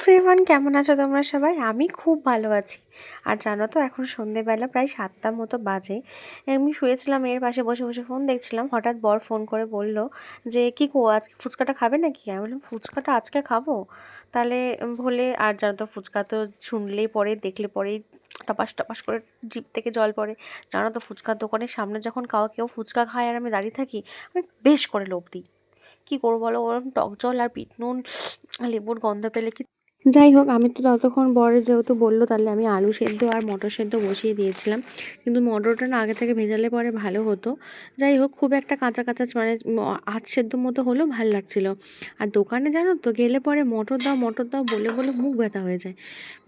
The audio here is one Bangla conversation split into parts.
এভরিওয়ান, কেমন আছো তোমরা সবাই? আমি খুব ভালো আছি। আর জানো তো, এখন সন্ধেবেলা প্রায় 7টার মতো বাজে। আমি শুয়েছিলাম, এর পাশে বসে বসে ফোন দেখছিলাম। হঠাৎ বর ফোন করে বলল যে কি গো, আজকে ফুচকাটা খাবে নাকি? আমি বললাম ফুচকাটা আজকে খাবো? তাহলে বলে, আর জানো তো ফুচকা তো শুনলেই পরে, দেখলে পরেই টপাস টপাস করে জিভ থেকে জল পড়ে। জানো তো, ফুচকার দোকানের সামনে যখন কেউ ফুচকা খায় আর আমি দাঁড়িয়ে থাকি, আমি বেশ করে লোভ দিই। কী করবো বলো, ওরম টক জল আর বিট নুন, লেবুর গন্ধ পেলে কি। যাই হোক, আমি তো ততক্ষণ বরে যেহেতু বললো, তাহলে আমি আলু সেদ্ধ আর মটর সেদ্ধ বসিয়ে দিয়েছিলাম। কিন্তু মটরটা না আগে থেকে ভেজালে পরে ভালো হতো। যাই হোক, খুব একটা কাঁচা কাঁচা মানে আধ সেদ্ধ মতো হলেও ভালো লাগছিলো। আর দোকানে জানো তো গেলে পরে মটর দাও বলে বলে মুখ ব্যথা হয়ে যায়।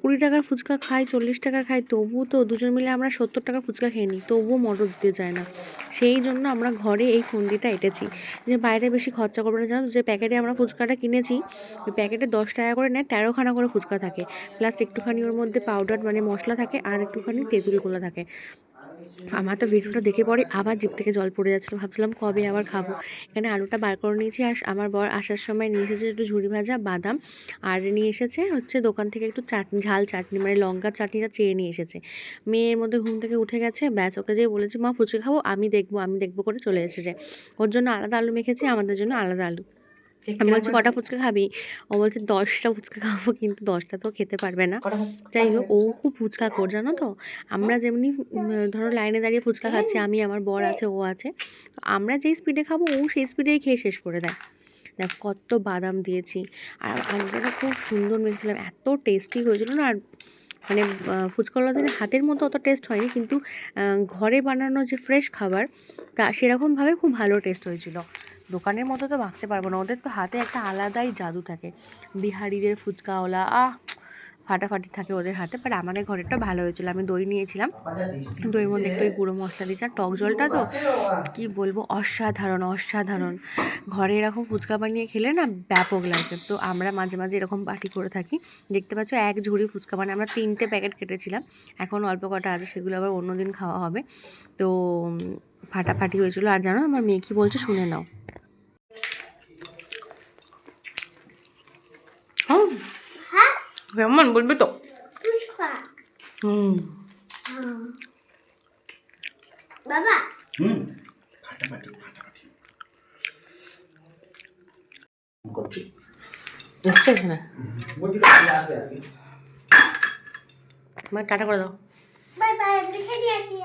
20 টাকার ফুচকা খাই, 40 টাকার খাই, তবুও তো দুজন মিলে আমরা 70 টাকার ফুচকা খেয়ে নিই, তবুও মটর দিতে যায় না। সেই জন্য আমরা ঘরে এই ফন্দিটা এঁটেছি যে বাইরে বেশি খরচা করবো না। জানো, যে প্যাকেটে আমরা ফুচকাটা কিনেছি, ওই প্যাকেটে 10 টাকা করে নেয়, 13খানা করে ফুচকা থাকে, প্লাস একটুখানি ওর মধ্যে পাউডার মানে মশলা থাকে, আর একটুখানি তেঁতুল গোলা থাকে। আমার তো ভিডিওটা দেখে পরে আবার জিভ থেকে জল পড়ে যাচ্ছিলো, ভাবছিলাম কবে আবার খাবো। এখানে আলুটা বার করে নিয়েছি, আর আমার বর আসার সময় নিয়ে এসেছে একটু ঝুড়ি ভাজা বাদাম, আর নিয়ে এসেছে হচ্ছে দোকান থেকে একটু চাটনি, ঝাল চাটনি, মানে লঙ্কার চাটনিটা চেয়ে নিয়ে এসেছে। মেয়ের মধ্যে ঘুম থেকে উঠে গেছে, ব্যাস, ওকে যেয়ে বলেছে মা ফুচকা খাবো, আমি দেখবো করে চলে এসেছে। ওর জন্য আলাদা আলু মেখেছি, আমাদের জন্য আলাদা আলু। আমি বলছি কটা ফুচকা খাবি? ও বলছে 10টা ফুচকা খাবো, কিন্তু 10টা তো খেতে পারবে না। যাই হোক, ও খুব ফুচকা খোর, জানো তো। আমরা যেমনি ধরো লাইনে দাঁড়িয়ে ফুচকা খাচ্ছি, আমি, আমার বর আছে, ও আছে, তো আমরা যেই স্পিডে খাবো ও সেই স্পিডেই খেয়ে শেষ করে দেয়। দেখ কত বাদাম দিয়েছি, আর আলুটা খুব সুন্দর মেখেছিলাম, এত টেস্টি হয়েছিল না। আর মানে ফুচকাওয়ালাদের হাতের মতো অত টেস্ট হয়নি, কিন্তু ঘরে বানানো যে ফ্রেশ খাবার, তা সেরকমভাবে খুব ভালো টেস্ট হয়েছিল। দোকানের মতো তো ভাবতে পারবো না, ওদের তো হাতে একটা আলাদাই জাদু থাকে। বিহারিদের ফুচকাওয়ালা ফাটাফাটি থাকে ওদের হাতে। বাট আমাদের ঘরেরটা ভালো হয়েছিল। আমি দই নিয়েছিলাম, দইয়ের মধ্যে একটু গুঁড়ো মশলা দিয়েছি, আর টক জলটা তো কি বলবো, অসাধারণ অসাধারণ। ঘরে এরকম ফুচকা বানিয়ে খেলে না ব্যাপক লাগে। তো আমরা মাঝে মাঝে এরকম পার্টি করে থাকি। দেখতে পাচ্ছ এক ঝুড়ি ফুচকা, মানে আমরা 3টে প্যাকেট কেটেছিলাম, এখন অল্প কটা আছে, সেগুলো আবার অন্যদিন খাওয়া হবে। তো ফাটাফাটি হয়েছিল। আর জানো আমার মেয়ে কি বলছে, শুনে নাও। কেমন বলবি তো? বাবা ফাটাফাটি করছি এসছে এখানে, টাটা করে দাও। বাই বাই, দেখে দিয়েছি।